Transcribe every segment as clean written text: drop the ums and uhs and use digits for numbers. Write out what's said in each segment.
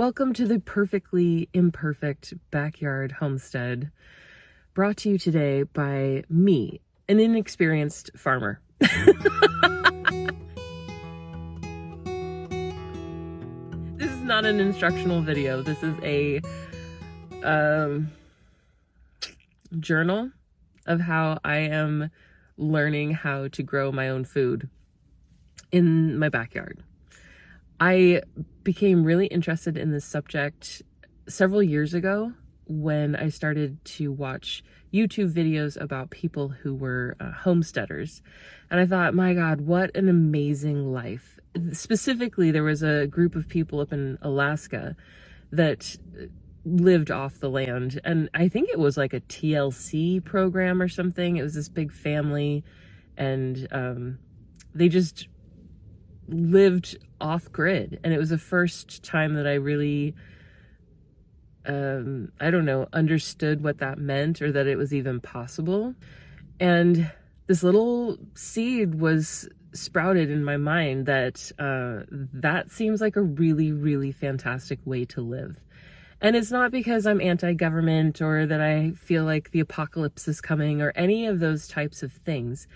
Welcome to the perfectly imperfect backyard homestead, brought to you today by me, an inexperienced farmer. This is not an instructional video. This is a journal of how I am learning how to grow my own food in my backyard. I became really interested in this subject several years ago when I started to watch YouTube videos about people who were homesteaders. And I thought, my God, what an amazing life. Specifically, there was a group of people up in Alaska that lived off the land. And I think it was like a TLC program or something. It was this big family, and they just lived off grid. And it was the first time that I really, understood what that meant, or that it was even possible. And this little seed was sprouted in my mind that that seems like a really, really fantastic way to live. And it's not because I'm anti-government or that I feel like the apocalypse is coming or any of those types of things.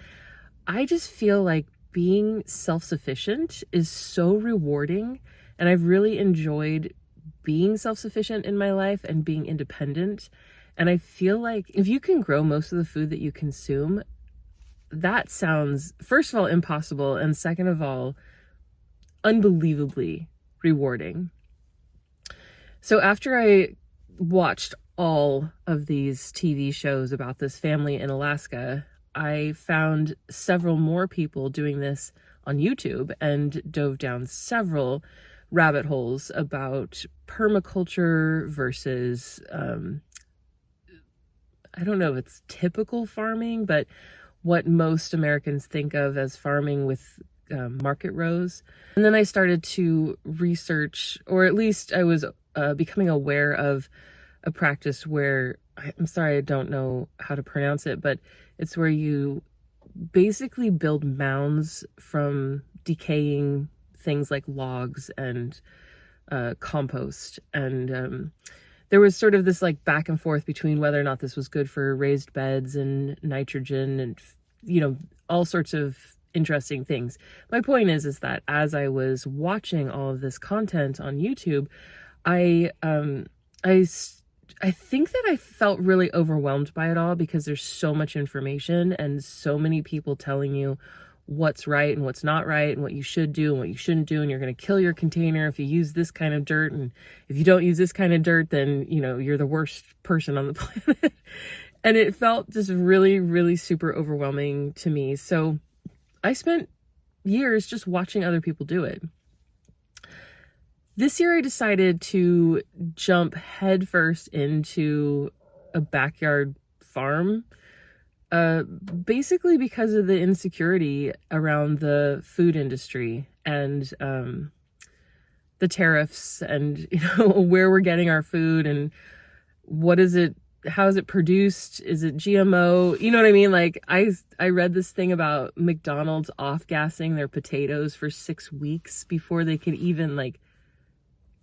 I just feel like being self-sufficient is so rewarding, and I've really enjoyed being self-sufficient in my life and being independent. And I feel like if you can grow most of the food that you consume, that sounds, first of all, impossible, and second of all, unbelievably rewarding. So after I watched all of these TV shows about this family in Alaska, I found several more people doing this on YouTube and dove down several rabbit holes about permaculture versus, I don't know if it's typical farming, but what most Americans think of as farming with market rows. And then I started to research, or at least I was becoming aware of a practice where, I'm sorry, I don't know how to pronounce it, but it's where you basically build mounds from decaying things like logs and compost. And there was sort of this like back and forth between whether or not this was good for raised beds and nitrogen and, all sorts of interesting things. My point is that as I was watching all of this content on YouTube, I think that I felt really overwhelmed by it all, because there's so much information and so many people telling you what's right and what's not right and what you should do and what you shouldn't do. And you're going to kill your container if you use this kind of dirt. And if you don't use this kind of dirt, then, you're the worst person on the planet. And it felt just really, really super overwhelming to me. So I spent years just watching other people do it. This year I decided to jump headfirst into a backyard farm, basically because of the insecurity around the food industry and the tariffs and where we're getting our food and what is it, how is it produced, is it GMO, you know what I mean? Like I read this thing about McDonald's off-gassing their potatoes for 6 weeks before they could even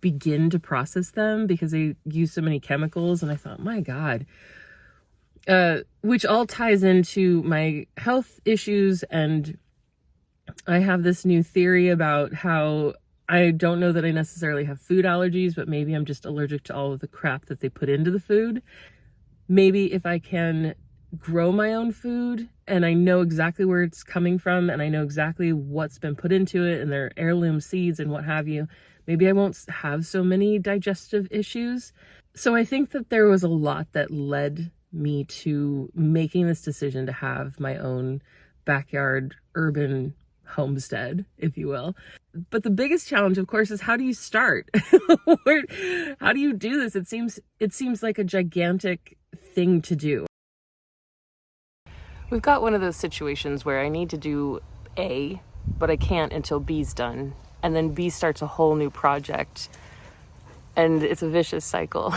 begin to process them because they use so many chemicals. And I thought, my God, which all ties into my health issues. And I have this new theory about how I don't know that I necessarily have food allergies, but maybe I'm just allergic to all of the crap that they put into the food. Maybe if I can grow my own food and I know exactly where it's coming from and I know exactly what's been put into it and their heirloom seeds and what have you, maybe I won't have so many digestive issues. So I think that there was a lot that led me to making this decision to have my own backyard urban homestead, if you will. But the biggest challenge, of course, is how do you start? How do you do this? It seems like a gigantic thing to do. We've got one of those situations where I need to do A, but I can't until B's done. And then B starts a whole new project. And it's a vicious cycle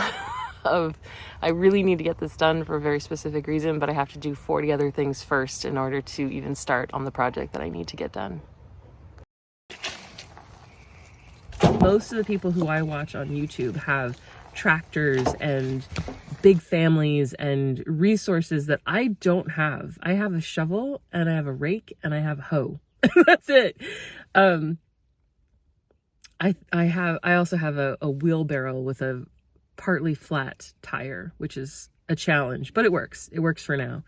of, I really need to get this done for a very specific reason, but I have to do 40 other things first in order to even start on the project that I need to get done. most of the people who I watch on YouTube have tractors and big families and resources that I don't have. I have a shovel and I have a rake and I have a hoe. That's it. I also have a wheelbarrow with a partly flat tire, which is a challenge, but it works. It works for now.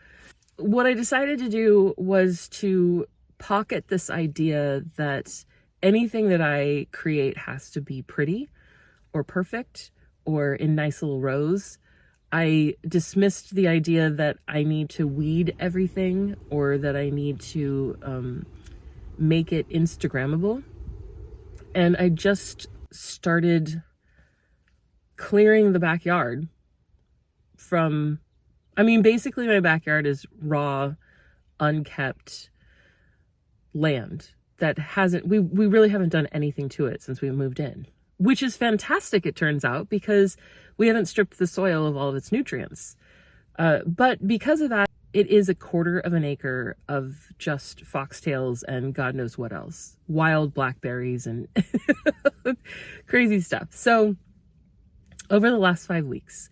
What I decided to do was to pocket this idea that anything that I create has to be pretty or perfect or in nice little rows. I dismissed the idea that I need to weed everything or that I need to make it Instagrammable. And I just started clearing the backyard from, basically my backyard is raw, unkept land that we really haven't done anything to it since we moved in, which is fantastic, it turns out, because we haven't stripped the soil of all of its nutrients. But because of that, it is 1/4 of an acre of just foxtails and God knows what else. Wild blackberries and crazy stuff. So over the last 5 weeks,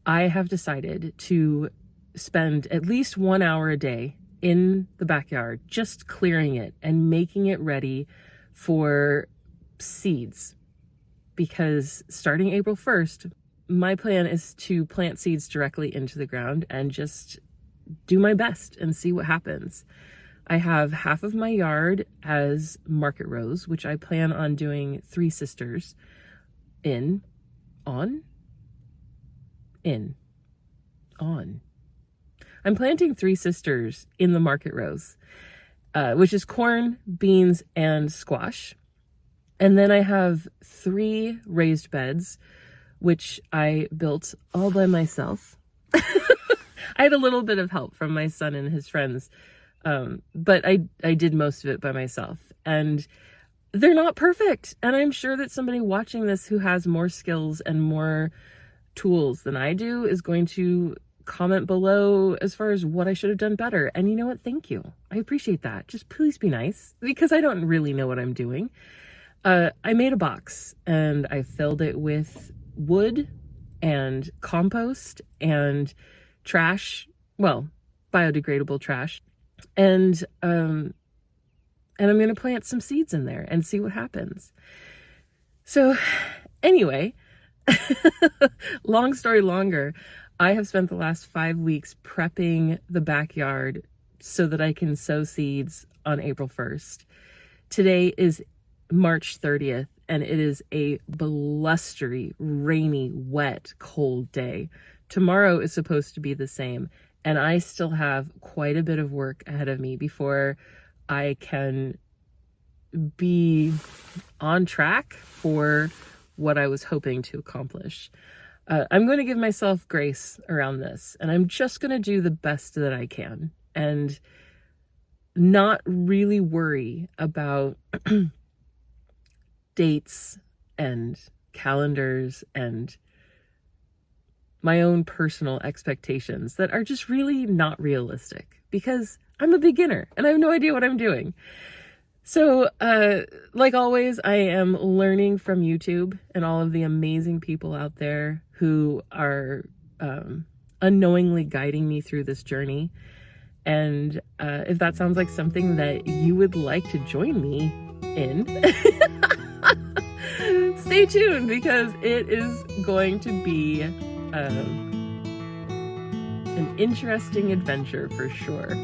I have decided to spend at least 1 hour a day in the backyard, just clearing it and making it ready for seeds. Because starting April 1st, my plan is to plant seeds directly into the ground and just do my best and see what happens. I have half of my yard as market rows, which I plan on doing 3 sisters on. I'm planting 3 sisters in the market rows, which is corn, beans, and squash. And then I have 3 raised beds, which I built all by myself. I had a little bit of help from my son and his friends, but I did most of it by myself. And they're not perfect. And I'm sure that somebody watching this who has more skills and more tools than I do is going to comment below as far as what I should have done better. And you know what? Thank you. I appreciate that. Just please be nice, because I don't really know what I'm doing. I made a box and I filled it with wood and compost and trash, well, biodegradable trash. And I'm going to plant some seeds in there and see what happens. So anyway, long story longer, I have spent the last 5 weeks prepping the backyard so that I can sow seeds on April 1st. Today is March 30th, and it is a blustery, rainy, wet, cold day. Tomorrow is supposed to be the same, and I still have quite a bit of work ahead of me before I can be on track for what I was hoping to accomplish. I'm going to give myself grace around this, and I'm just going to do the best that I can and not really worry about dates and calendars and my own personal expectations that are just really not realistic, because I'm a beginner and I have no idea what I'm doing. So, like always, I am learning from YouTube and all of the amazing people out there who are unknowingly guiding me through this journey. And if that sounds like something that you would like to join me in, stay tuned, because it is going to be an interesting adventure for sure.